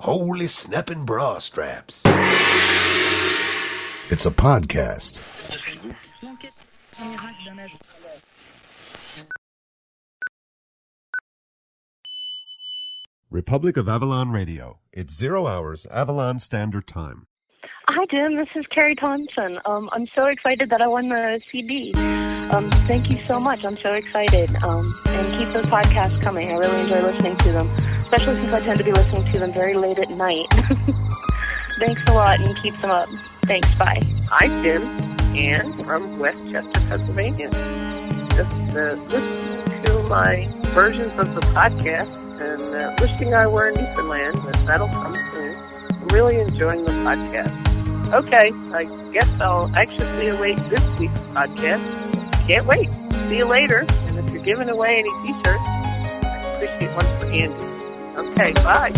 Holy snapping bra straps. It's a podcast. Republic of Avalon Radio. It's 0 hours, Avalon Standard Time. Hi, Jim. This is Carrie Thompson. I'm so excited that I won the CD. Thank you so much. I'm so excited. And keep those podcasts coming. I really enjoy listening to them, especially since I tend to be listening to them very late at night. Thanks a lot, and keep them up. Thanks. Bye. Hi, Jim. Ann from Westchester, Pennsylvania. Just listening to my versions of the podcast and wishing I were in Newfoundland, but that'll come soon. I'm really enjoying the podcast. Okay, I guess I'll actually await this week's podcast. Can't wait. See you later. And if you're giving away any t-shirts, I appreciate one for Andy. Okay, bye.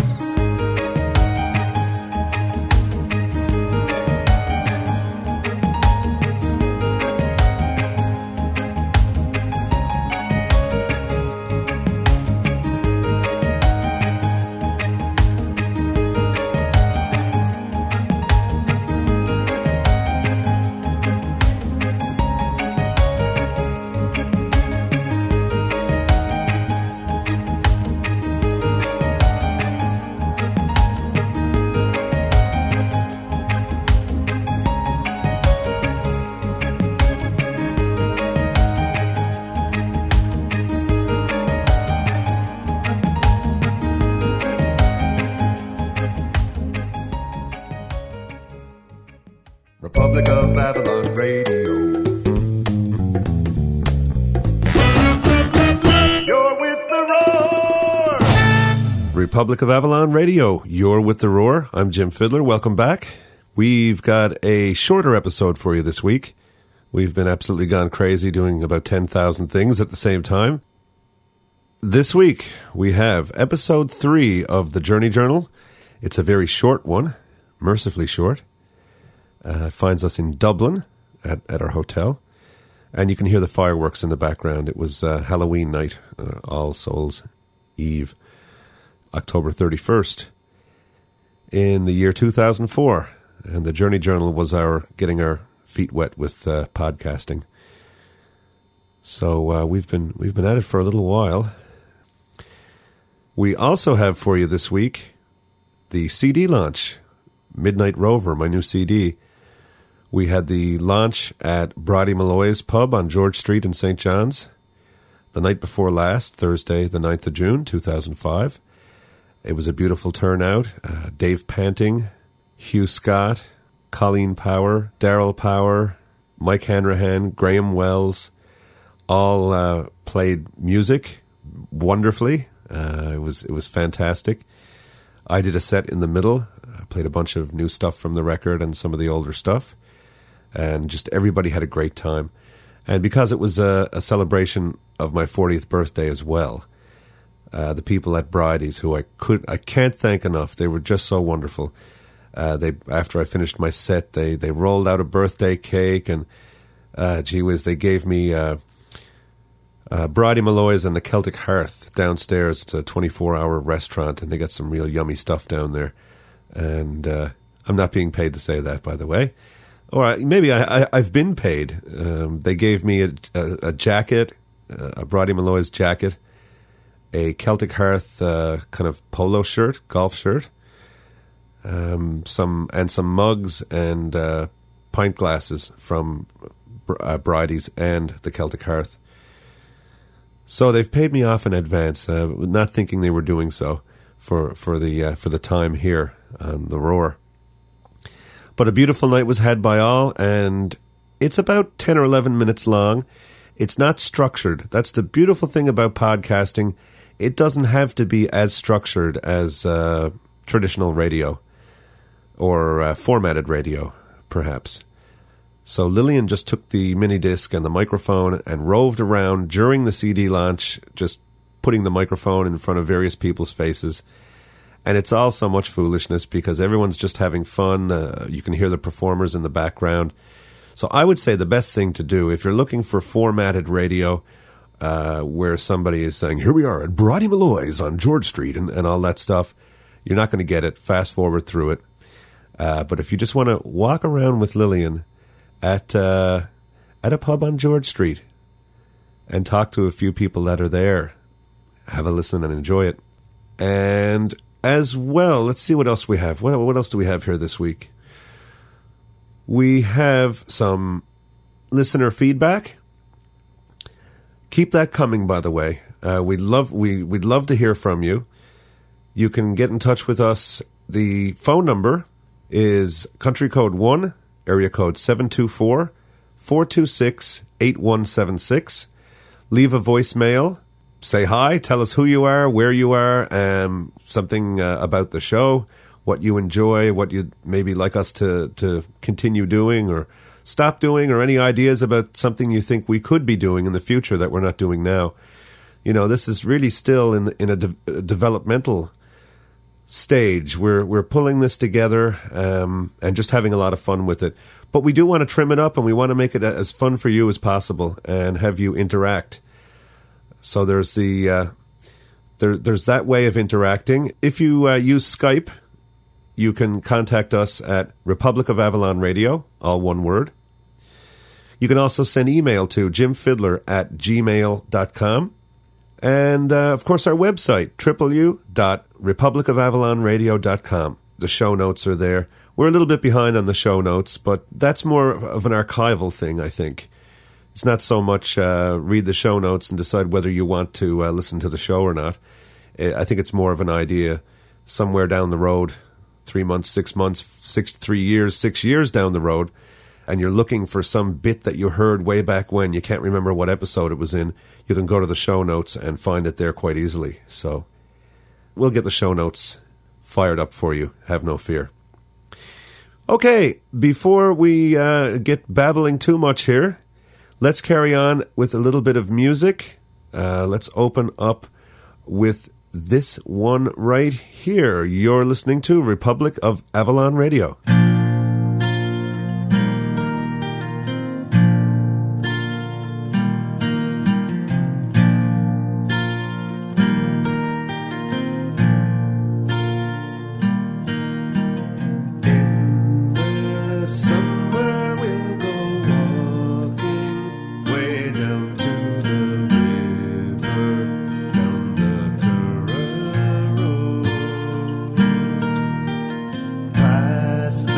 Republic of Avalon Radio. You're with the roar! Republic of Avalon Radio. You're with the roar. I'm Jim Fidler. Welcome back. We've got a shorter episode for you this week. We've been absolutely gone crazy doing about 10,000 things at the same time. This week, we have episode 3 of the Journey Journal. It's a very short one, mercifully short. It finds us in Dublin at our hotel. And you can hear the fireworks in the background. It was Halloween night, All Souls Eve, October 31st, in the year 2004. And the Journey Journal was our getting our feet wet with podcasting. So we've been at it for a little while. We also have for you this week the CD launch, Midnight Rover, my new CD. We had the launch at Brodie Malloy's pub on George Street in St. John's the night before last, Thursday, the 9th of June, 2005. It was a beautiful turnout. Dave Panting, Hugh Scott, Colleen Power, Darrell Power, Mike Hanrahan, Graham Wells, all played music wonderfully. It was fantastic. I did a set in the middle. I played a bunch of new stuff from the record and some of the older stuff. And just everybody had a great time. And because it was a celebration of my 40th birthday as well, the people at Bridie's, who I can't thank enough, they were just so wonderful. After I finished my set, they rolled out a birthday cake, and gee whiz, they gave me Brodie Malloy's and the Celtic Hearth downstairs. It's a 24-hour restaurant, and they got some real yummy stuff down there. And I'm not being paid to say that, by the way. Or maybe I've been paid. They gave me a jacket, a Brodie Malloy's jacket, a Celtic Hearth kind of polo shirt, golf shirt, some mugs and pint glasses from Bridie's and the Celtic Hearth. So they've paid me off in advance, not thinking they were doing so for the time here on the Roar. But a beautiful night was had by all, and it's about 10 or 11 minutes long. It's not structured. That's the beautiful thing about podcasting. It doesn't have to be as structured as traditional radio or formatted radio, perhaps. So Lillian just took the mini disc and the microphone and roved around during the CD launch, just putting the microphone in front of various people's faces. And it's all so much foolishness because everyone's just having fun. You can hear the performers in the background. So I would say the best thing to do, if you're looking for formatted radio, where somebody is saying, here we are at Brodie Malloy's on George Street and all that stuff, You're not going to get it. Fast forward through it. But if you just want to walk around with Lillian at a pub on George Street and talk to a few people that are there, have a listen and enjoy it. And as well, let's see what else we have. What else do we have here this week? We have some listener feedback. Keep that coming, by the way. We'd love to hear from you. You can get in touch with us. The phone number is country code 1, area code 724-426-8176. Leave a voicemail. Say hi. Tell us who you are, where you are, something about the show, what you enjoy, what you'd maybe like us to continue doing or stop doing, or any ideas about something you think we could be doing in the future that we're not doing now. You know, this is really still in a developmental stage. We're pulling this together and just having a lot of fun with it. But we do want to trim it up, and we want to make it as fun for you as possible and have you interact. So there's there's that way of interacting. If you use Skype, you can contact us at Republic of Avalon Radio, all one word. You can also send email to jimfidler@gmail.com. And, of course, our website, www.republicofavalonradio.com. The show notes are there. We're a little bit behind on the show notes, but that's more of an archival thing, I think. It's not so much read the show notes and decide whether you want to listen to the show or not. I think it's more of an idea somewhere down the road, 3 months, 6 months, 3 years, 6 years down the road, and you're looking for some bit that you heard way back when, you can't remember what episode it was in, you can go to the show notes and find it there quite easily. So we'll get the show notes fired up for you. Have no fear. Okay, before we get babbling too much here, let's carry on with a little bit of music. Let's open up with this one right here. You're listening to Republic of Avalon Radio. Somewhere we'll go walking way down to the river, down the Curra road, past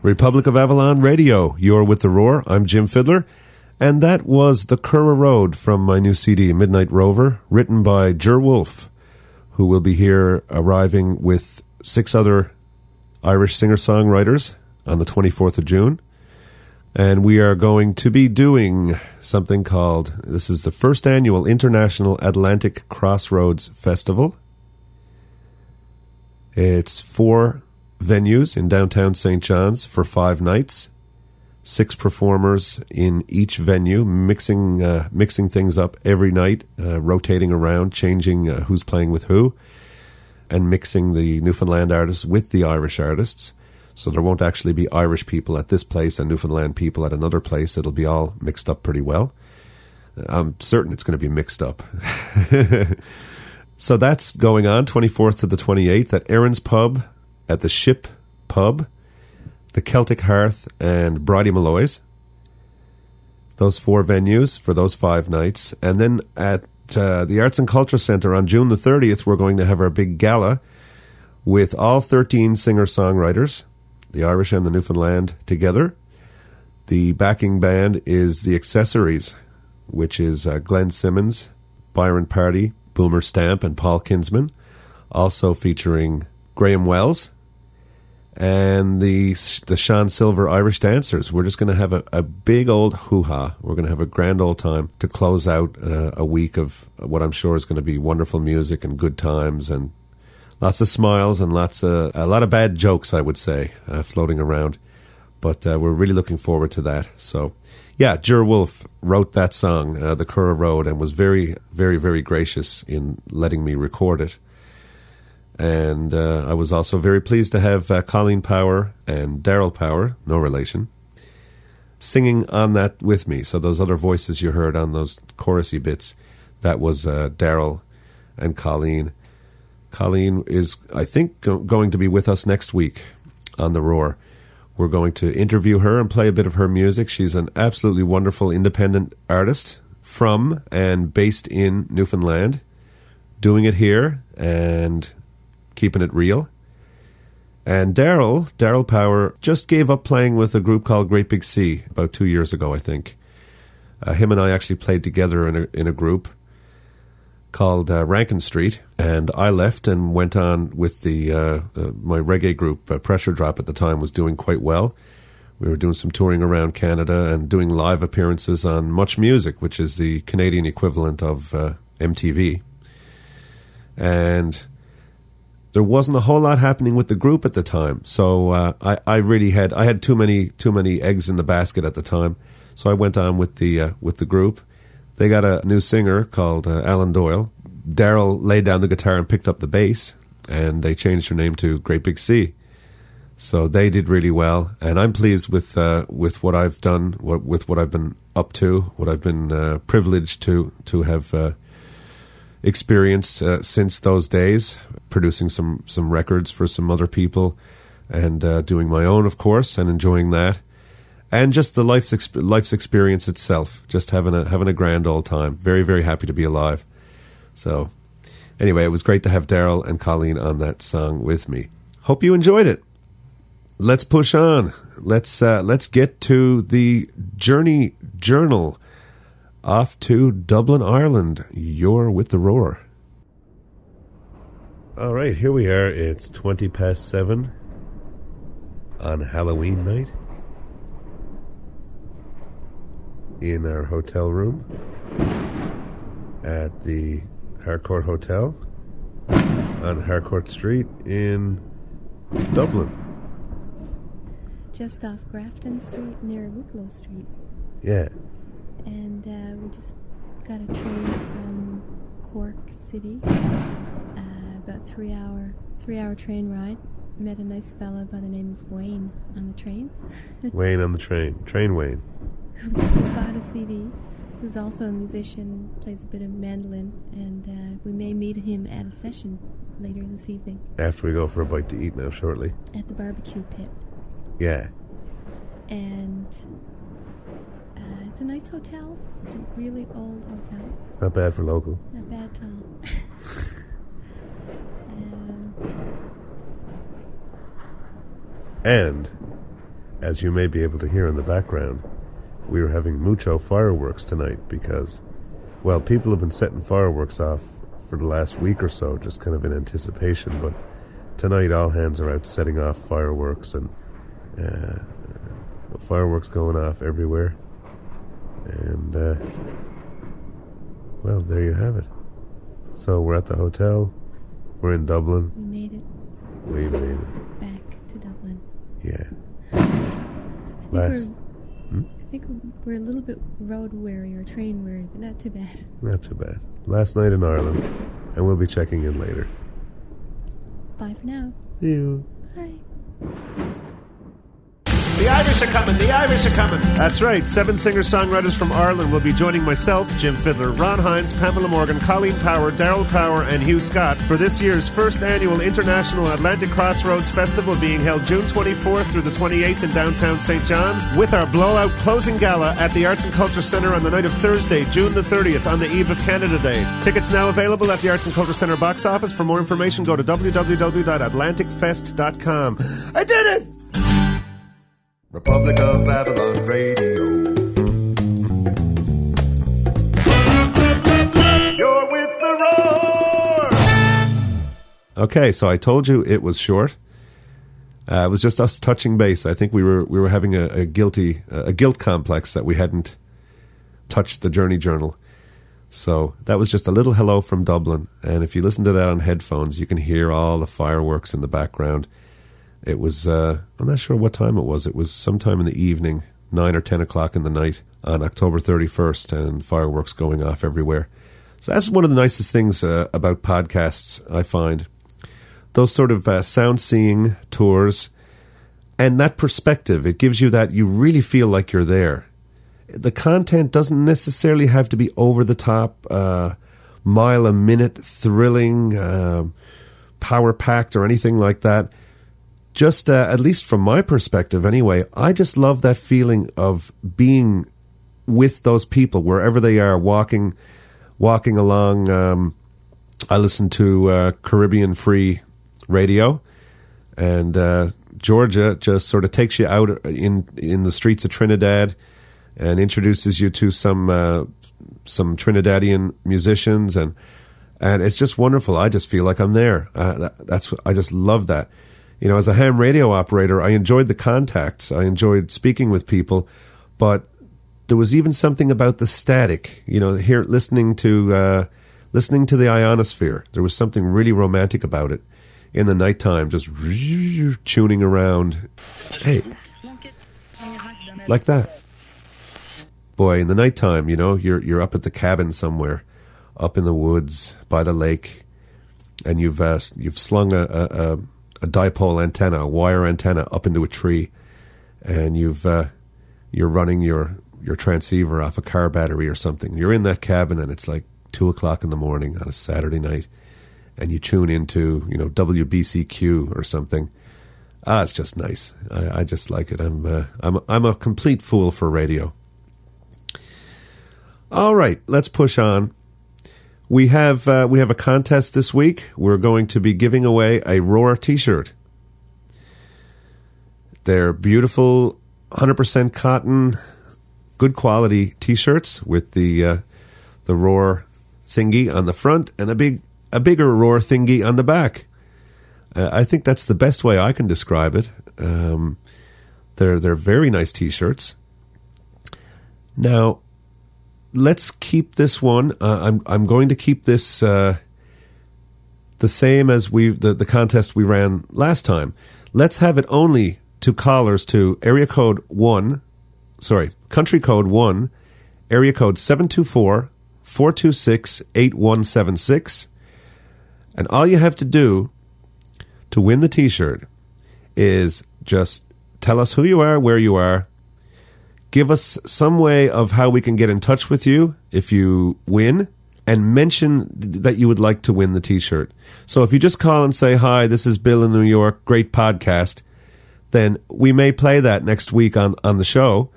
Republic of Avalon Radio, you're with The Roar. I'm Jim Fidler, and that was The Curra Road from my new CD, Midnight Rover, written by Jer Wolfe, who will be here arriving with 6 other Irish singer-songwriters on the 24th of June. And we are going to be doing something called, this is the first annual International Atlantic Crossroads Festival. It's 4 venues in downtown St. John's for 5 nights. 6 performers in each venue, mixing things up every night, rotating around, changing who's playing with who, and mixing the Newfoundland artists with the Irish artists. So there won't actually be Irish people at this place and Newfoundland people at another place. It'll be all mixed up pretty well. I'm certain it's going to be mixed up. So that's going on 24th to the 28th at Erin's Pub, at the Ship Pub, the Celtic Hearth, and Brodie Malloy's. Those 4 venues for those 5 nights. And then at the Arts and Culture Centre on June the 30th, we're going to have our big gala with all 13 singer-songwriters, the Irish and the Newfoundland together. The backing band is The Accessories, which is Glenn Simmons, Byron Party, Boomer Stamp, and Paul Kinsman. Also featuring Graham Wells and the Sean Silver Irish Dancers. We're just going to have a big old hoo-ha. We're going to have a grand old time to close out a week of what I'm sure is going to be wonderful music and good times and lots of smiles and a lot of bad jokes, I would say, floating around. But we're really looking forward to that. So, yeah, Jer Wolfe wrote that song, The Curra Road, and was very, very, very gracious in letting me record it. And I was also very pleased to have Colleen Power and Darrell Power, no relation, singing on that with me. So those other voices you heard on those chorusy bits, that was Darrell and Colleen. Colleen is, I think, going to be with us next week on The Roar. We're going to interview her and play a bit of her music. She's an absolutely wonderful independent artist from and based in Newfoundland, doing it here and keeping it real. And Darrell Power just gave up playing with a group called Great Big Sea about 2 years ago, I think. Him and I actually played together in a group called Rankin Street, and I left and went on with my reggae group. Pressure Drop at the time was doing quite well. We were doing some touring around Canada and doing live appearances on Much Music, which is the Canadian equivalent of MTV. And there wasn't a whole lot happening with the group at the time, so I had too many eggs in the basket at the time. So I went on with the group. They got a new singer called Alan Doyle. Darrell laid down the guitar and picked up the bass, and they changed her name to Great Big Sea. So they did really well, and I'm pleased with what I've done, with what I've been up to, what I've been privileged to have experienced since those days, producing some records for some other people, and doing my own, of course, and enjoying that. And just the life's experience itself, just having a grand old time. Very, very happy to be alive. So, anyway, it was great to have Darrell and Colleen on that song with me. Hope you enjoyed it. Let's push on. Let's get to the Journey Journal. Off to Dublin, Ireland. You're with The Roar. All right, here we are. It's 7:20 on Halloween night. In our hotel room at the Harcourt Hotel on Harcourt Street in Dublin. Just off Grafton Street near Wicklow Street. Yeah. And we just got a train from Cork City, about 3-hour train ride. Met a nice fella by the name of Wayne on the train. Wayne on the train. Train Wayne. Who bought a CD, who's also a musician, plays a bit of mandolin, and we may meet him at a session later this evening. After we go for a bite to eat now shortly. At the barbecue pit. Yeah. And it's a nice hotel. It's a really old hotel. Not bad for local. Not bad at all. And as you may be able to hear in the background, we are having mucho fireworks tonight because, well, people have been setting fireworks off for the last week or so, just kind of in anticipation, but tonight all hands are out setting off fireworks, and fireworks going off everywhere. And, well, there you have it. So we're at the hotel. We're in Dublin. We made it. We made it. Back to Dublin. Yeah. I think we're a little bit road weary or train weary, but not too bad. Not too bad. Last night in Ireland, and we'll be checking in later. Bye for now. See you. Bye. The Irish are coming, the Irish are coming. That's right. 7 singer-songwriters from Ireland will be joining myself, Jim Fidler, Ron Hines, Pamela Morgan, Colleen Power, Darrell Power, and Hugh Scott for this year's first annual International Atlantic Crossroads Festival being held June 24th through the 28th in downtown St. John's, with our blowout closing gala at the Arts and Culture Centre on the night of Thursday, June the 30th, on the eve of Canada Day. Tickets now available at the Arts and Culture Centre box office. For more information, go to www.atlanticfest.com. I did it! Republic of Avalon Radio. You're with the roar. Okay, so I told you it was short. It was just us touching base. I think we were having a guilt complex that we hadn't touched the Journey Journal. So that was just a little hello from Dublin. And if you listen to that on headphones, you can hear all the fireworks in the background. It was, I'm not sure what time it was. It was sometime in the evening, 9 or 10 o'clock in the night on October 31st, and fireworks going off everywhere. So that's one of the nicest things about podcasts, I find. Those sort of sound-seeing tours, and that perspective, it gives you that you really feel like you're there. The content doesn't necessarily have to be over-the-top, mile-a-minute, thrilling, power-packed, or anything like that. Just, at least from my perspective anyway, I just love that feeling of being with those people wherever they are, walking along. I listen to Caribbean Free Radio, and Georgia just sort of takes you out in the streets of Trinidad and introduces you to some Trinidadian musicians, and it's just wonderful. I just feel like I'm there. I just love that. You know, as a ham radio operator, I enjoyed the contacts. I enjoyed speaking with people, but there was even something about the static. You know, here listening to the ionosphere. There was something really romantic about it. In the nighttime, just tuning around. Hey, like that. Boy, in the nighttime, you know, you're up at the cabin somewhere, up in the woods by the lake, and you've slung a dipole antenna, a wire antenna up into a tree, and you're running your transceiver off a car battery or something. You're in that cabin, and it's like 2 o'clock in the morning on a Saturday night, and you tune into, you know, WBCQ or something. It's just nice. I just like it. I'm a complete fool for radio. All right, let's push on. We have a contest this week. We're going to be giving away a Roar T-shirt. They're beautiful, 100% cotton, good quality T-shirts with the Roar thingy on the front and a bigger Roar thingy on the back. I think that's the best way I can describe it. They're very nice T-shirts. Now, let's keep this one. I'm going to keep this the same as the contest we ran last time. Let's have it only to callers to country code 1, area code 724-426-8176. And all you have to do to win the T-shirt is just tell us who you are, where you are. Give us some way of how we can get in touch with you if you win, and mention that you would like to win the T-shirt. So if you just call and say, hi, this is Bill in New York, great podcast, then we may play that next week on the show,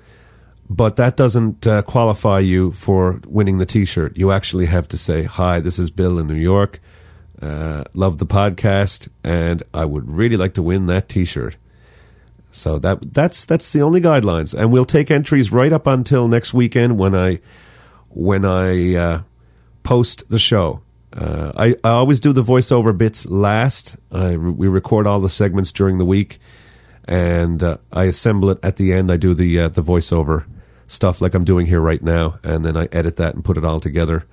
but that doesn't qualify you for winning the T-shirt. You actually have to say, hi, this is Bill in New York, love the podcast, and I would really like to win that T-shirt. So that's the only guidelines, and we'll take entries right up until next weekend when I post the show. I always do the voiceover bits last. We record all the segments during the week, and I assemble it at the end. I do the voiceover stuff like I'm doing here right now, and then I edit that and put it all together.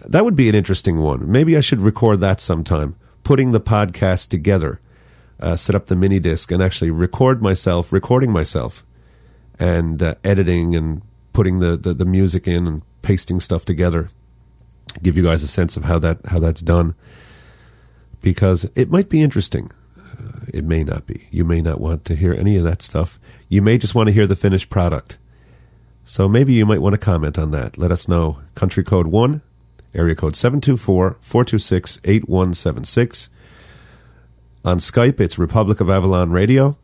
That would be an interesting one. Maybe I should record that sometime, putting the podcast together. Set up the mini disc and actually recording myself, and editing and putting the music in and pasting stuff together. Give you guys a sense of how that's done, because it might be interesting. It may not be. You may not want to hear any of that stuff. You may just want to hear the finished product. So maybe you might want to comment on that. Let us know. Country code 1, area code 724-426-8176. On Skype, it's Republic of Avalon Radio.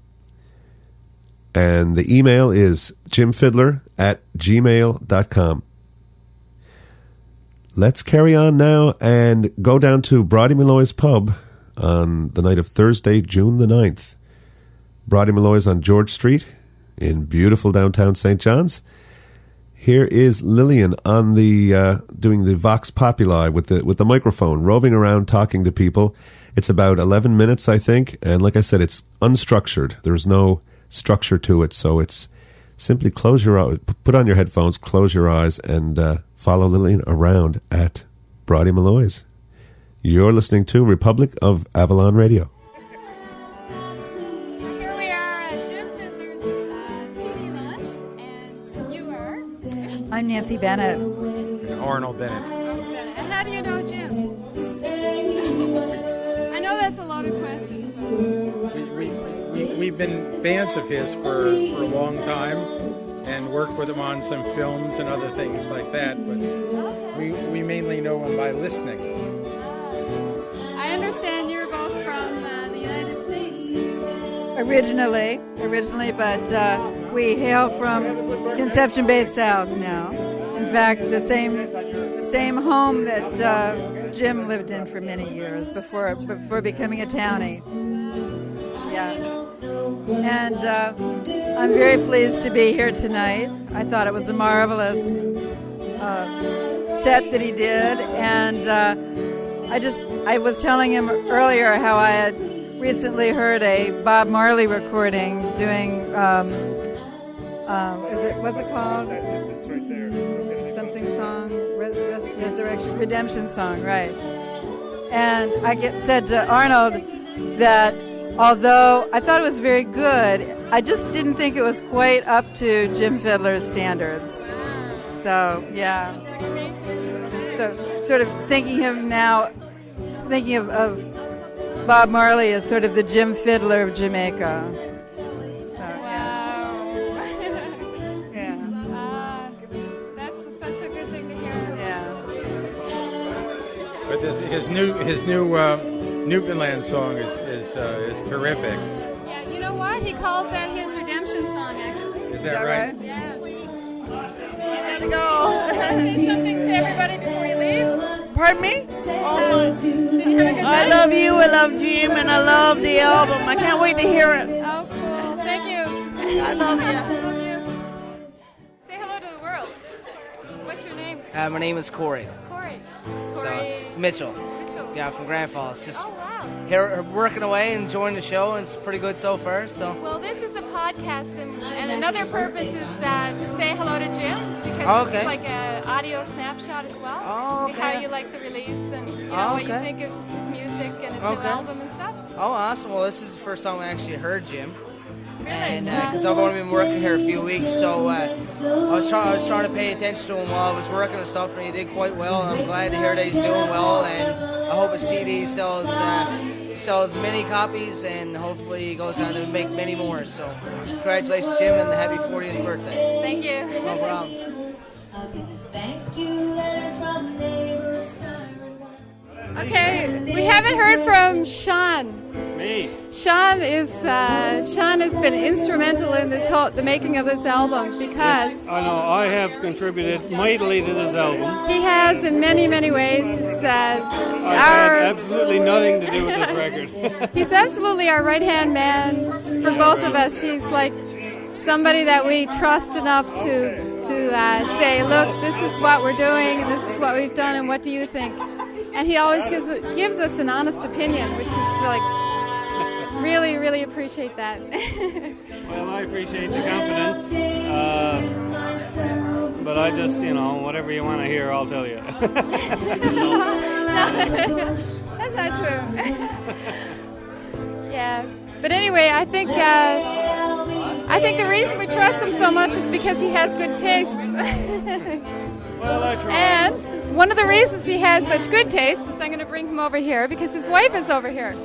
And the email is jimfidler@gmail.com. Let's carry on now and go down to Brodie Malloy's pub on the night of Thursday, June the 9th. Brodie Malloy's on George Street in beautiful downtown St. John's. Here is Lillian on the doing the Vox Populi with the microphone, roving around talking to people. It's about 11 minutes, I think, and like I said, it's unstructured. There's no structure to it, so it's simply close your eyes, put on your headphones, close your eyes, and follow Lillian around at Brodie Malloy's. You're listening to Republic of Avalon Radio. Here we are at Jim Fidler's CD launch, and you are? I'm Nancy Bennett. And Arnold Bennett. And how do you know Jim? I know that's a loaded question. We've been fans of his for a long time and worked with him on some films and other things like that, but we mainly know him by listening. I understand you're both from the United States. Originally, but we hail from Conception Bay South now. In fact, the same home that Jim lived in for many years before becoming a townie. Yeah. And I'm very pleased to be here tonight. I thought it was a marvelous set that he did, and I was telling him earlier how I had recently heard a Bob Marley recording doing what's it called? Something song, Resurrection, Redemption song, right? And I said to Arnold that although I thought it was very good, I just didn't think it was quite up to Jim Fidler's standards. So, yeah. So, sort of thinking of Bob Marley as sort of the Jim Fidler of Jamaica. So, Wow. yeah. That's such a good thing to hear. Yeah. But his new Newfoundland song is terrific. Yeah, you know what? He calls that his redemption song, actually. Is that right? Yeah. Let's go. Say something to everybody before you leave. Pardon me? Did you have a good I night? love you, I love Jim, and I love the album. I can't wait to hear it. Oh, cool. Thank you. I love you. Love you. Say hello to the world. What's your name? My name is Corey. Corey. So, Corey Mitchell. Mitchell. Yeah, from Grand Falls. Just Oh, wow. here working away, enjoying the show, and it's pretty good so far. So. Well, this is a podcast, and another purpose is to say hello to Jim, because Okay. it's like an audio snapshot as well. Oh, okay. How you like the release, and you know what you Okay. think of his music and his new Okay. album and stuff. Oh, awesome. Well, this is the first time I actually heard Jim. Really? And because I've only been working here a few weeks, so I was trying to pay attention to him while I was working and stuff, and he did quite well. And I'm glad to hear that he's doing well, and I hope his CD sells many copies, and hopefully he goes on to make many more. So, congratulations, Jim, and happy 40th birthday. Thank you. No problem. Okay, we haven't heard from Shawn. Me. Shawn has been instrumental in the making of this album because I know I have contributed mightily to this album. he has in many, many ways. I've had absolutely nothing to do with this record. He's absolutely our right-hand man for both of us. He's like somebody that we trust enough to say, look, this is what we're doing, and this is what we've done, and what do you think? And he always gives us an honest opinion, which is like really, really appreciate that. Well, I appreciate the confidence, but I just, whatever you want to hear, I'll tell you. That's not true. Yeah, but anyway, I think the reason we trust him so much is because he has good taste. Well, I try. And one of the reasons he has such good taste is I'm going to bring him over here because his wife is over here.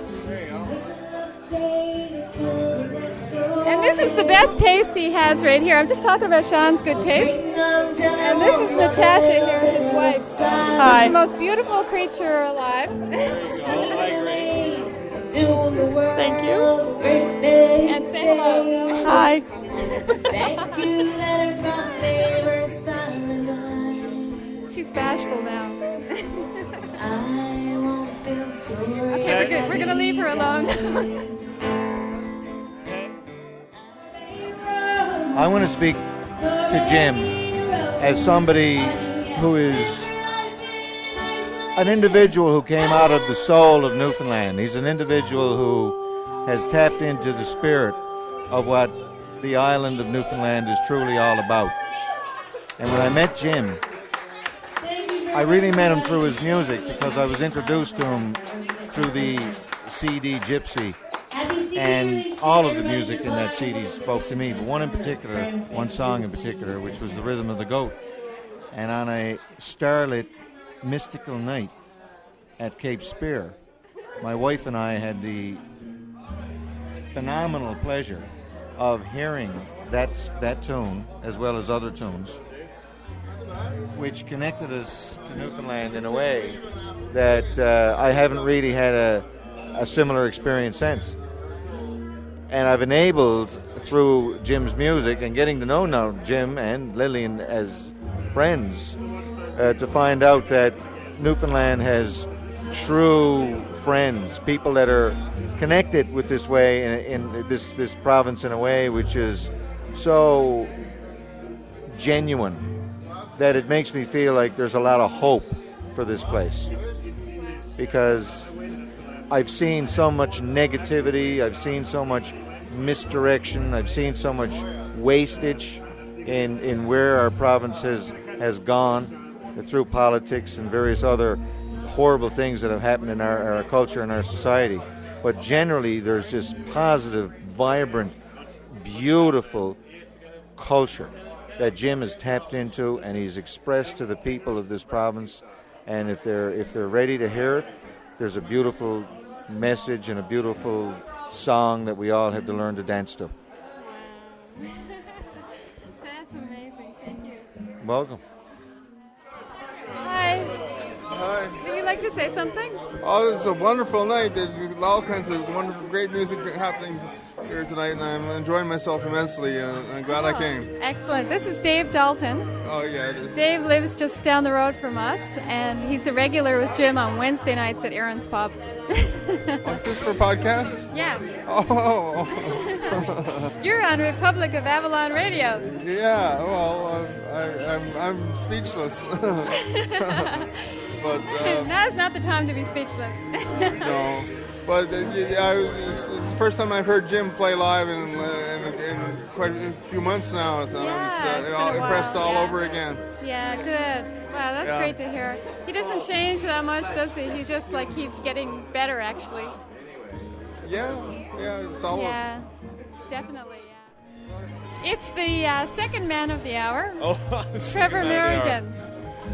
And this is the best taste he has right here. I'm just talking about Shawn's good taste. And this is Natasha here, his wife. Hi. She's the most beautiful creature alive. Thank you. And say hello. Hi. She's bashful now. Okay, we're good. We're going to leave her alone. I want to speak to Jim as somebody who is an individual who came out of the soul of Newfoundland. He's an individual who has tapped into the spirit of what the island of Newfoundland is truly all about. And when I met Jim, I really met him through his music because I was introduced to him through the CD Gypsy. And all of the music in that CD spoke to me, but one song in particular, which was The Rhythm of the Goat. And on a starlit, mystical night at Cape Spear, my wife and I had the phenomenal pleasure of hearing that tune, as well as other tunes, which connected us to Newfoundland in a way that I haven't really had a similar experience since. And I've enabled, through Jim's music and getting to know now Jim and Lillian as friends, to find out that Newfoundland has true friends, people that are connected with this way in this province in a way which is so genuine that it makes me feel like there's a lot of hope for this place. Because I've seen so much negativity, I've seen so much misdirection, I've seen so much wastage in where our province has gone through politics and various other horrible things that have happened in our culture and our society. But generally there's this positive, vibrant, beautiful culture that Jim has tapped into and he's expressed to the people of this province. And if they're ready to hear it, there's a beautiful message and a beautiful song that we all have to learn to dance to. That's amazing. Thank you. Welcome. Hi. Hi. Would you like to say something? Oh, it's a wonderful night. There's all kinds of wonderful, great music happening here tonight, and I'm enjoying myself immensely, and I'm glad I came. Excellent. This is Dave Dalton. Oh, yeah, it is. Dave lives just down the road from us, and he's a regular with Jim on Wednesday nights at Aaron's Pub. What's this for a podcast? Yeah. Oh. You're on Republic of Avalon Radio. Yeah, well, I'm speechless. But now's not the time to be speechless. No. But it's the first time I've heard Jim play live in quite a few months now, and I'm impressed all over again. Yeah, good. Wow, that's great to hear. He doesn't change that much, does he? He just keeps getting better, actually. Yeah, solid. Yeah, definitely. Yeah. It's the second man of the hour, Trevor Merrigan.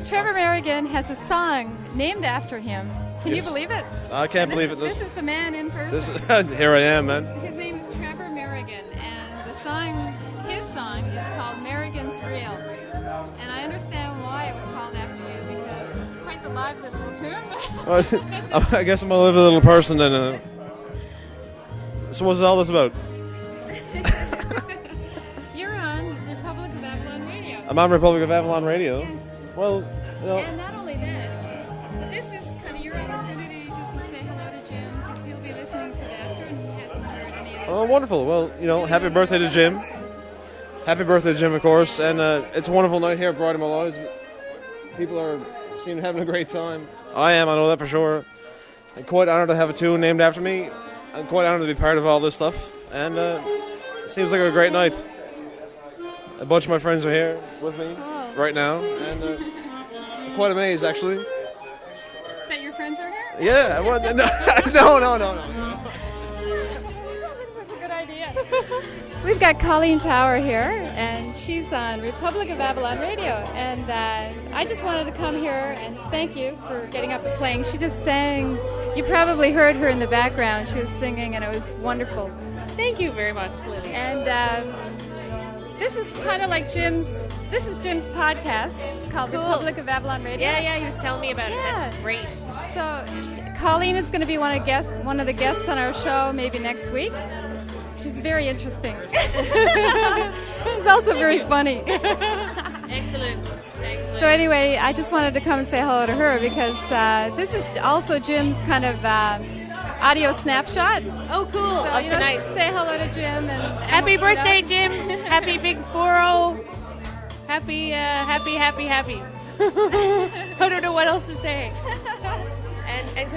Trevor Merrigan has a song named after him. Can you believe it? I can't believe it. This is the man in person. Here I am, man. His name is Trevor Merrigan, and his song is called Merrigan's Reel. And I understand why it was called after you, because it's quite the lively little tune. I guess I'm a living little person. And so what's all this about? You're on Republic of Avalon Radio. I'm on Republic of Avalon Radio. Yes. Well, you know. And not only that, but this is kind of your opportunity just to say hello to Jim, because he'll be listening to that, and he hasn't heard any of this. Oh, wonderful. Well, you know, happy birthday to Jim. Happy birthday to Jim, of course. And it's a wonderful night here at Brodie Malloy's. People seem to be having a great time. I am, I know that for sure. I'm quite honored to have a tune named after me. I'm quite honored to be part of all this stuff. And it seems like a great night. A bunch of my friends are here with me right now. And I'm quite amazed, actually. That your friends are here? Yeah. Well, no. That's a good idea. We've got Colleen Power here, and she's on Republic of Avalon Radio. And I just wanted to come here and thank you for getting up and playing. She just sang. You probably heard her in the background. She was singing, and it was wonderful. Thank you very much, Lillian. And this is kind of like Jim's podcast. It's called Republic of Avalon Radio. Yeah, he was telling me about it. That's great. So Colleen is going to be one of the guests on our show maybe next week. She's very interesting. She's also very funny. Excellent. So anyway, I just wanted to come and say hello to her because this is also Jim's kind of audio snapshot. Oh, cool. So, Up tonight. Say hello to Jim. And happy birthday, Jim. Happy big 4-0. Happy. I don't know what else to say. And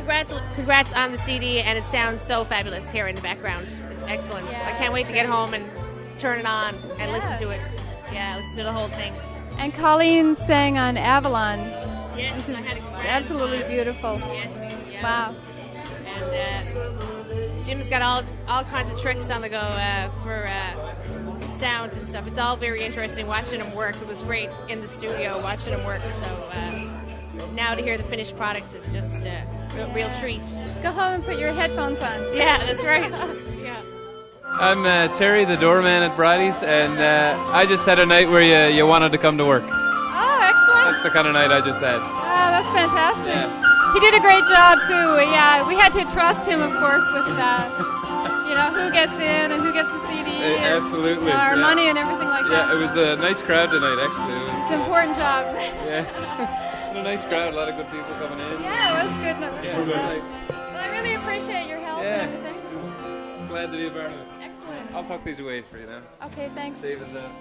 congrats on the CD, and it sounds so fabulous here in the background. It's excellent. Yeah, I can't wait to get home and turn it on and listen to it. Yeah, listen to the whole thing. And Colleen sang on Avalon. Yes, which I had a is great absolutely time. beautiful. Yes, yeah. Wow. And Jim's got all kinds of tricks on the go for sounds and stuff. It's all very interesting watching him work. It was great in the studio watching him work. So now to hear the finished product is just a real treat. Go home and put your headphones on. Yeah, that's right. Yeah. I'm Terry, the doorman at Brodie's, and I just had a night where you wanted to come to work. Oh, excellent. That's the kind of night I just had. Oh, that's fantastic. Yeah. He did a great job, too. Yeah, we had to trust him, of course, with, who gets in and who gets the CD. Absolutely. Our money and everything like that. Yeah, it was a nice crowd tonight, actually. It's an important job. Yeah. A nice crowd, a lot of good people coming in. Yeah, it was good. Yeah, nice. Well, I really appreciate your help and everything. Glad to be a part of it. Excellent. I'll tuck these away for you now. Okay, thanks. Save us up.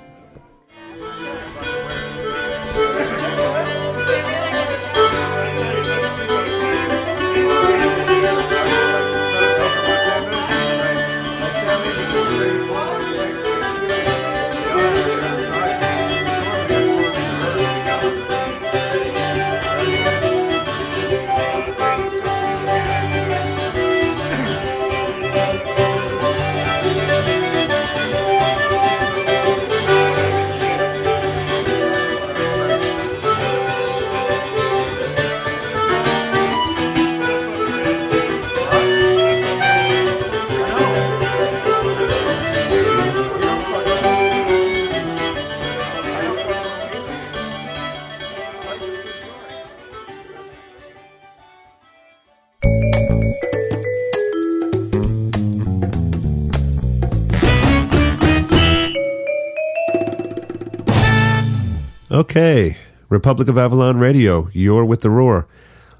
Okay, Republic of Avalon Radio, you're with the roar.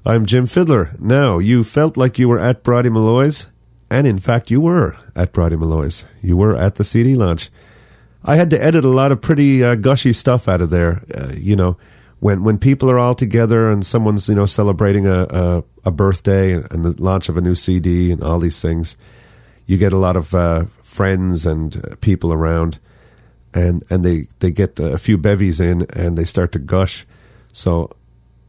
I'm Jim Fidler. Now, you felt like you were at Brodie Malloy's, and in fact you were at Brodie Malloy's. You were at the CD launch. I had to edit a lot of pretty gushy stuff out of there. When people are all together and someone's celebrating a birthday and the launch of a new CD and all these things, you get a lot of friends and people around. And they get a few bevies in and they start to gush. So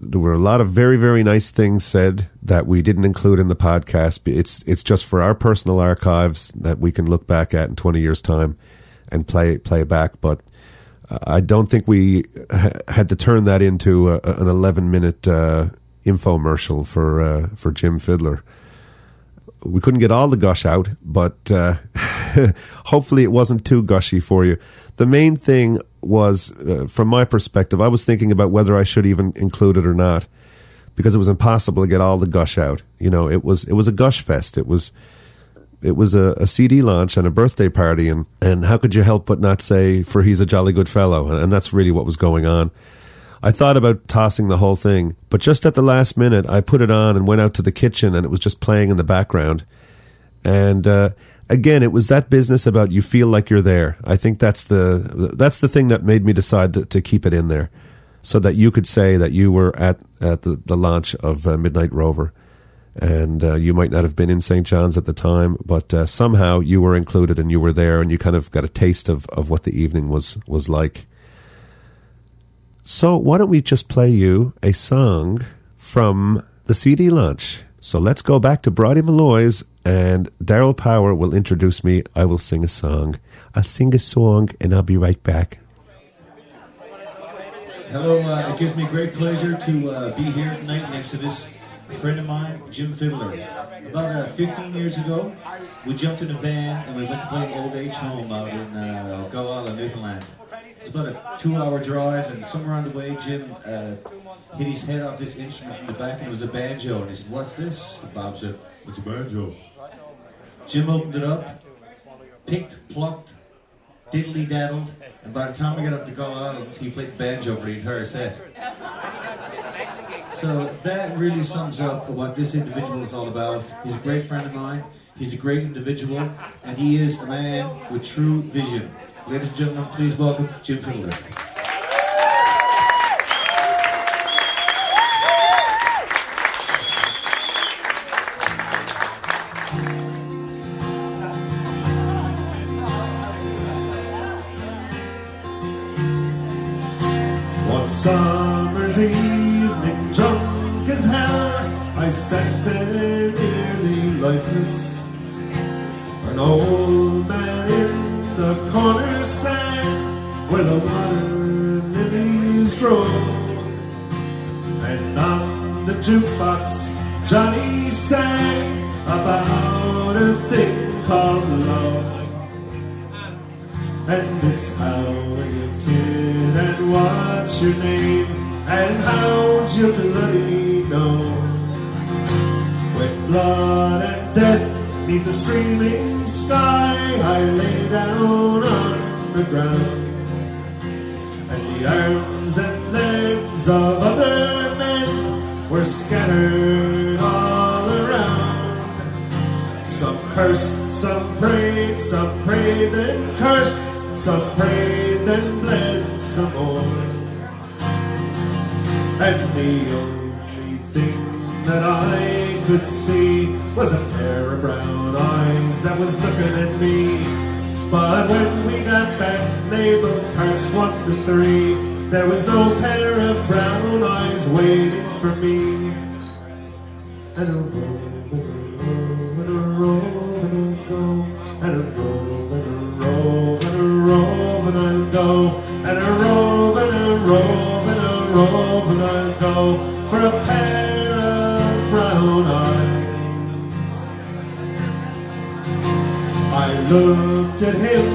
there were a lot of very, very nice things said that we didn't include in the podcast. It's just for our personal archives that we can look back at in 20 years' time and play back. But I don't think we had to turn that into an 11-minute infomercial for Jim Fidler. We couldn't get all the gush out, but hopefully it wasn't too gushy for you. The main thing was, from my perspective, I was thinking about whether I should even include it or not, because it was impossible to get all the gush out. You know, it was a gush fest. It was a CD launch and a birthday party, and how could you help but not say, for he's a jolly good fellow? And that's really what was going on. I thought about tossing the whole thing, but just at the last minute, I put it on and went out to the kitchen, and it was just playing in the background. And again, it was that business about you feel like you're there. I think that's the thing that made me decide to keep it in there, so that you could say that you were at the launch of Midnight Rover. And you might not have been in St. John's at the time, but somehow you were included and you were there, and you kind of got a taste of what the evening was like. So why don't we just play you a song from the CD launch? So let's go back to Brodie Malloy's, and Darrell Power will introduce me. I will sing a song. I'll sing a song, and I'll be right back. Hello, it gives me great pleasure to be here tonight next to this friend of mine, Jim Fidler. About 15 years ago, we jumped in a van and we went to play an old age home out in Avalon, Newfoundland. It's about a 2-hour drive, and somewhere on the way, Jim hit his head off this instrument in the back, and it was a banjo. And he said, "What's this?" And Bob said, "It's a banjo." Jim opened it up, picked, plucked, diddly-daddled, and by the time we got up to Colorado, he played banjo for the entire set. So that really sums up what this individual is all about. He's a great friend of mine, he's a great individual, and he is a man with true vision. Ladies and gentlemen, please welcome Jim Fidler. One summer's evening, drunk as hell, I sat there nearly lifeless. An old man in the corner sang where the water lilies grow, and on the jukebox Johnny sang about a thing called love. And it's how are you, kid, and what's your name, and how'd you bloody know? When blood and death neath the streaming sky, I lay down on the ground, and the arms and legs of other men were scattered all around. Some cursed, some prayed then cursed, some prayed then bled some more. And the only thing that I could see was a pair of brown eyes that was looking at me. But when we got back, labeled parts 1 to 3, there was no pair of brown eyes waiting for me. And a rove, and a rove, and a go, and a rove, and a rove, and a rove, and I'll go, and a rove, and a rove, and a rove, and I'll go for a pair of brown eyes. I looked at him,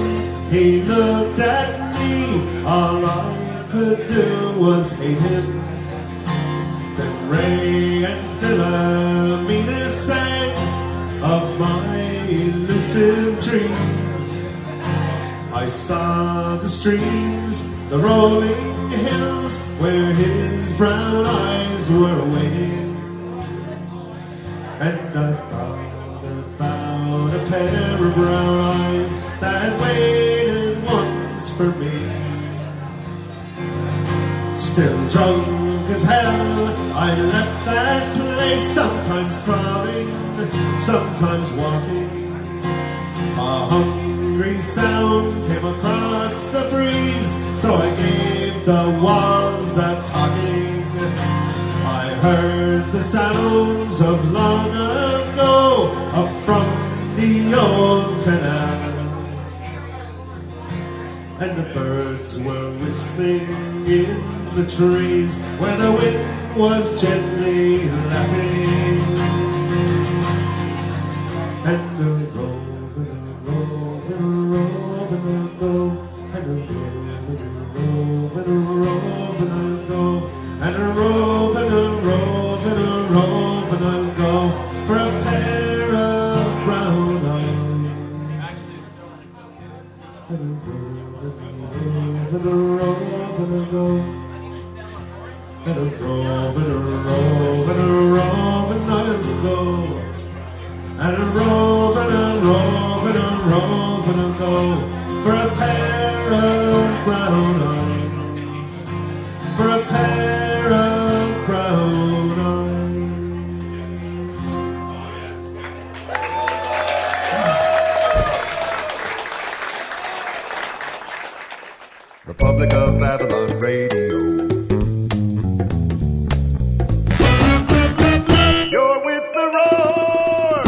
he looked at me, all I could do was hate him. Then Ray and Philomena sang of my elusive dreams. I saw the streams, the rolling hills, where his brown eyes were waiting. And I thought about a pair of brown eyes that waited once for me. Still drunk as hell, I left that place, sometimes crawling, sometimes walking. A hungry sound came across the breeze, so I gave the walls a talking. I heard the sounds of long ago up from the old canal, and the birds were whistling in the trees where the wind was gently laughing. And a rove, and a rove, and a rove, and a go, and a rove, and a rove, and a rove, and a go, and a rove, and a rove, and Republic of Avalon Radio. You're with the Roar!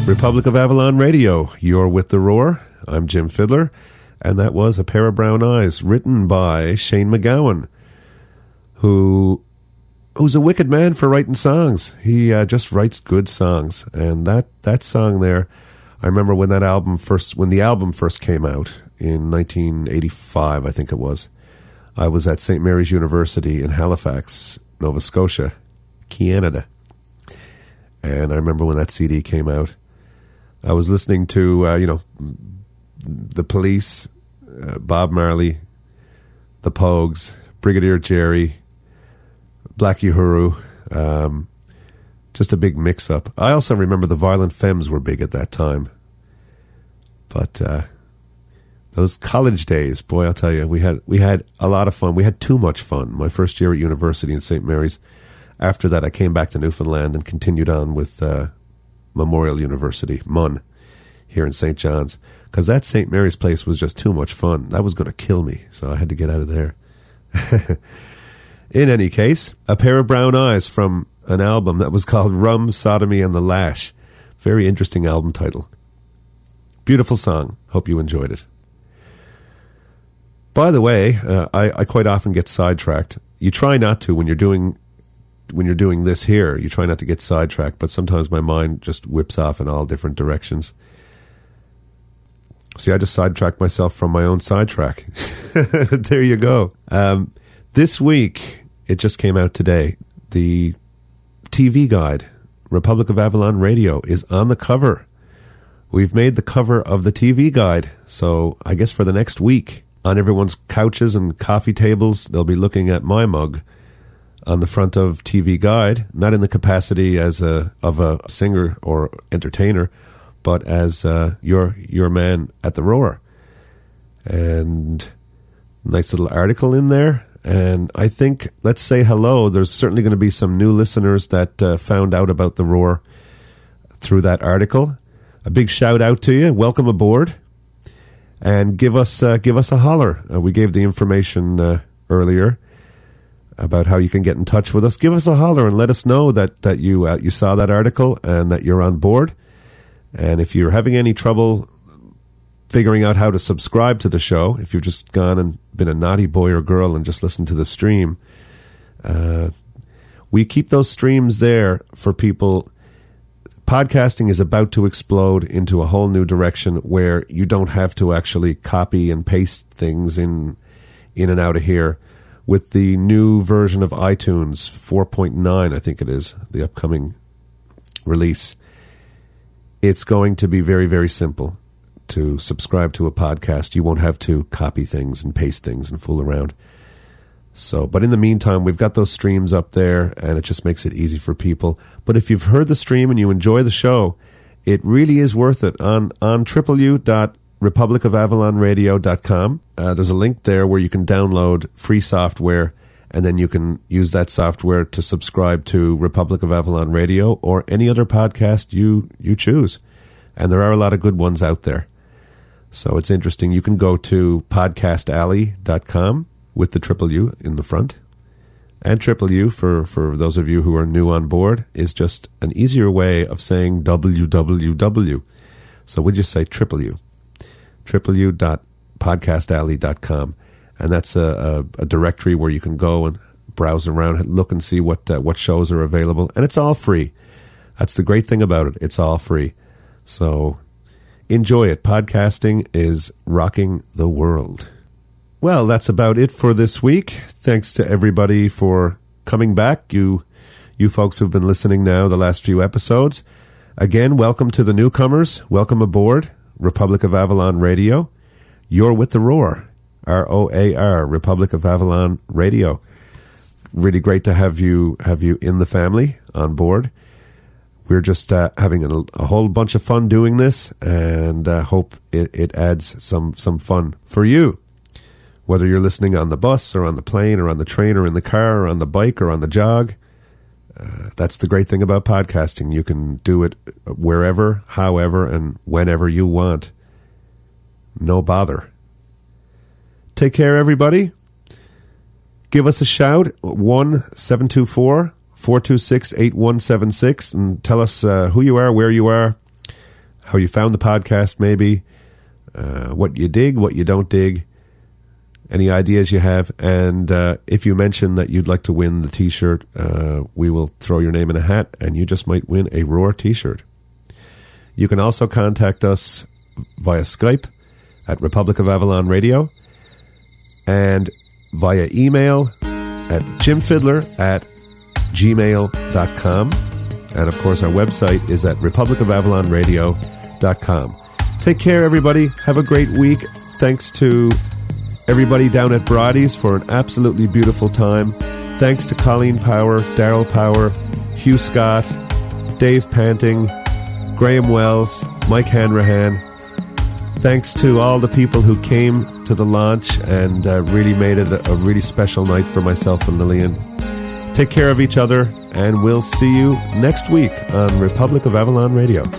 Republic of Avalon Radio, you're with the Roar. I'm Jim Fidler, and that was A Pair of Brown Eyes, written by Shane MacGowan, who's a wicked man for writing songs. He just writes good songs, and that song there, I remember when the album first came out in 1985, I think it was. I was at St. Mary's University in Halifax, Nova Scotia, Canada, and I remember when that CD came out. I was listening to the Police, Bob Marley, the Pogues, Brigadier Jerry, Black Uhuru, just a big mix-up. I also remember the Violent Femmes were big at that time. But those college days, boy, I'll tell you, we had a lot of fun. We had too much fun. My first year at university in St. Mary's. After that, I came back to Newfoundland and continued on with Memorial University, MUN, here in St. John's. Because that St. Mary's place was just too much fun. That was going to kill me, so I had to get out of there. In any case, A Pair of Brown Eyes from an album that was called Rum, Sodomy, and the Lash. Very interesting album title. Beautiful song. Hope you enjoyed it. By the way, I quite often get sidetracked. You try not to when you're doing this here. You try not to get sidetracked, but sometimes my mind just whips off in all different directions. See, I just sidetracked myself from my own sidetrack. There you go. This week, it just came out today, the TV guide, Republic of Avalon Radio, is on the cover. We've made the cover of the TV guide, so I guess for the next week, on everyone's couches and coffee tables, they'll be looking at my mug on the front of TV guide, not in the capacity of a singer or entertainer, but as your man at the Roar. And nice little article in there. And I think, let's say hello. There's certainly going to be some new listeners that found out about the Roar through that article. A big shout out to you. Welcome aboard. And give us a holler. We gave the information earlier about how you can get in touch with us. Give us a holler and let us know that you saw that article and that you're on board. And if you're having any trouble figuring out how to subscribe to the show, if you've just gone and been a naughty boy or girl and just listened to the stream, we keep those streams there for people. Podcasting is about to explode into a whole new direction where you don't have to actually copy and paste things in and out of here. With the new version of iTunes 4.9, I think it is, the upcoming release, it's going to be very, very simple to subscribe to a podcast. You won't have to copy things and paste things and fool around. So, but in the meantime, we've got those streams up there, and it just makes it easy for people. But if you've heard the stream and you enjoy the show, it really is worth it. On www.republicofavalonradio.com, there's a link there where you can download free software, and then you can use that software to subscribe to Republic of Avalon Radio or any other podcast you choose. And there are a lot of good ones out there. So it's interesting. You can go to podcastalley.com with the triple U in the front. And triple U, for those of you who are new on board, is just an easier way of saying www. So we just say triple U. www.podcastalley.com. And that's a directory where you can go and browse around, look and see what shows are available. And it's all free. That's the great thing about it. It's all free. So enjoy it. Podcasting is rocking the world. Well, that's about it for this week. Thanks to everybody for coming back. You folks who've been listening now the last few episodes. Again, welcome to the newcomers. Welcome aboard Republic of Avalon Radio. You're with the Roar. ROAR, Republic of Avalon Radio. Really great to have you in the family on board. We're just having a whole bunch of fun doing this, and hope it adds some fun for you. Whether you're listening on the bus or on the plane or on the train or in the car or on the bike or on the jog, that's the great thing about podcasting. You can do it wherever, however, and whenever you want. No bother. Take care, everybody. give us a shout, 1-724-426-8176, and tell us who you are, where you are, how you found the podcast maybe, what you dig, what you don't dig, any ideas you have, and if you mention that you'd like to win the T-shirt, we will throw your name in a hat, and you just might win a Roar T-shirt. You can also contact us via Skype at Republic of Avalon Radio, and via email at jimfidler@gmail.com, and of course our website is at republicofavallonradio.com. Take care, everybody. Have a great week. Thanks to everybody down at Brody's for an absolutely beautiful time. Thanks to Colleen Power, Darrell Power, Hugh Scott, Dave Panting, Graham Wells, Mike Hanrahan. Thanks to all the people who came to the launch and really made it a really special night for myself and Lillian. Take care of each other, and we'll see you next week on Republic of Avalon Radio.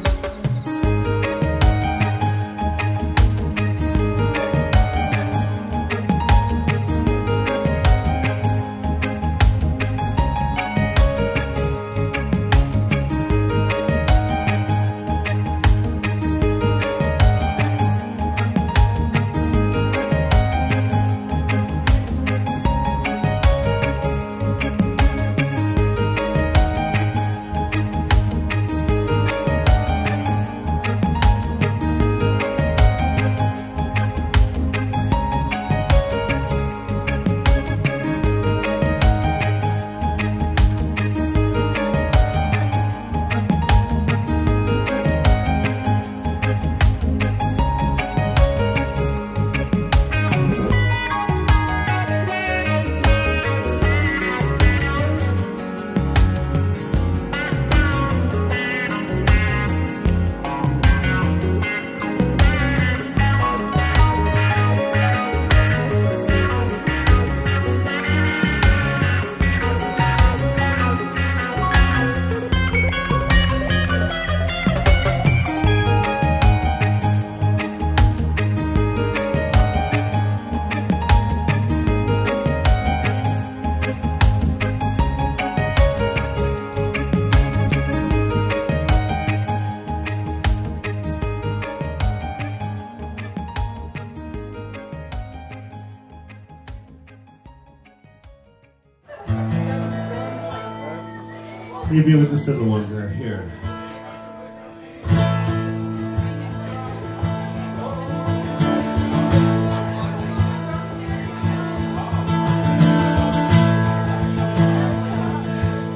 Leave you with this little one here.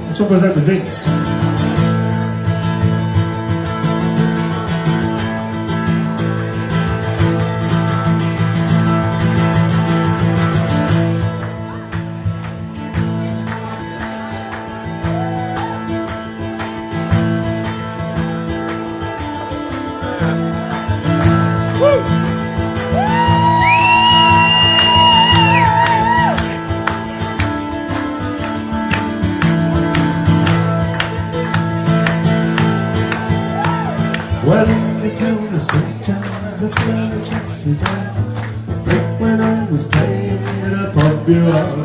This one goes out to Vince. Well, in the town of St. John's, that's where I chanced to die. Back when I was playing in a pub, you all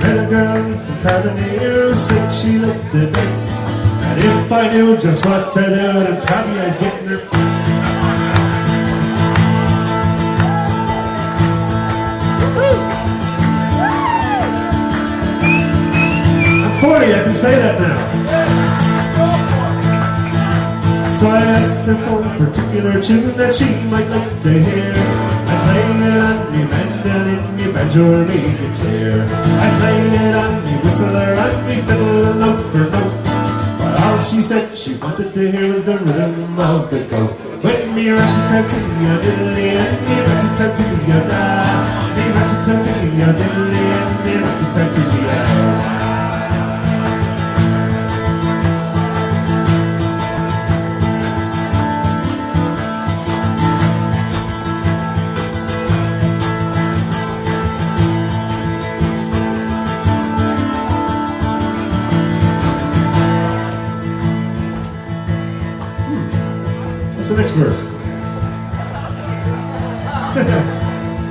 met a girl from Carbonear, said she looked the dates, and if I knew just what to do, then probably I'd get in her. I'm 40, I can say that now. So I asked her for a particular tune that she might like to hear. I played it on me mandolin, me banjo, or me guitar. I played it on me whistler, on me fiddle, note for note. But all she said she wanted to hear was the rhythm of the goat. With me rat-a-tat-tia diddly and me rat-a-tat-tia da, me rat-a-tat-tia diddly and me rat-a-tat-tia. What's the next verse?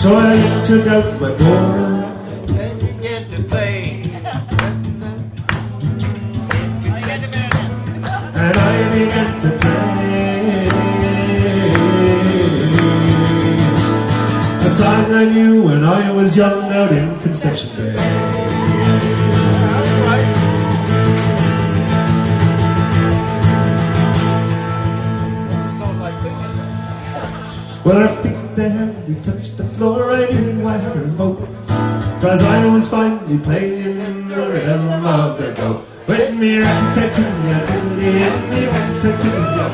So I took out my board and I began to play a song I knew when I was young out in Conception Bay. Well, her feet they hardly touched the floor, I knew I had her vote, 'cause I was finally playing the rhythm of the go. With me rat-a-tat-tat-ya, Billy, and me rat-a-tat-tat-ya,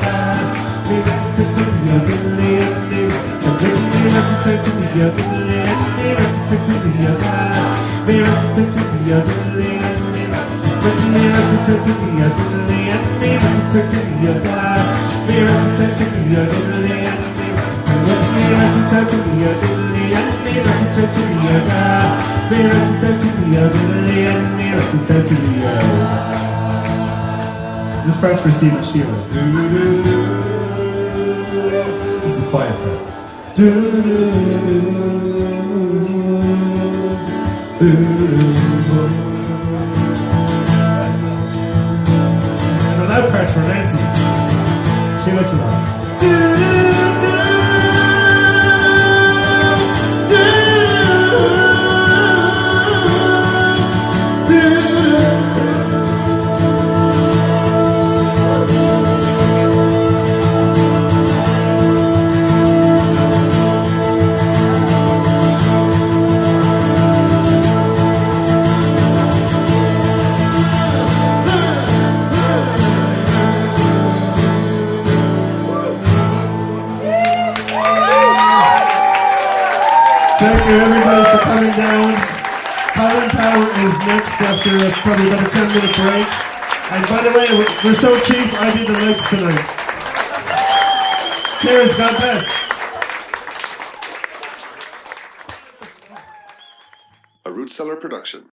me rat-a-tat-tat-ya, Billy, and me rat-a-tat-tat-ya, Billy, and me rat-a-tat-tat-ya, me rat-a-tat-tat-ya, Billy, and me rat-a-tat-tat-ya, Billy, and me rat-a-tat-tat-ya, me rat-a-tat-tat-ya, Billy, and me rat-a-tat-tat-ya, Billy, and me rat-a-tat-tat-ya, me rat-a-tat-tat-ya, Billy, and me rat-a-tat-tat-ya. This part's for Steve and Sheila. This is the quiet part. The loud part's for Nancy. She looks it up. Thank you everybody for coming down. Colleen Power is next after probably about a 10-minute break. And by the way, we're so cheap, I did the lights tonight. Cheers, God bless. A Root Cellar production.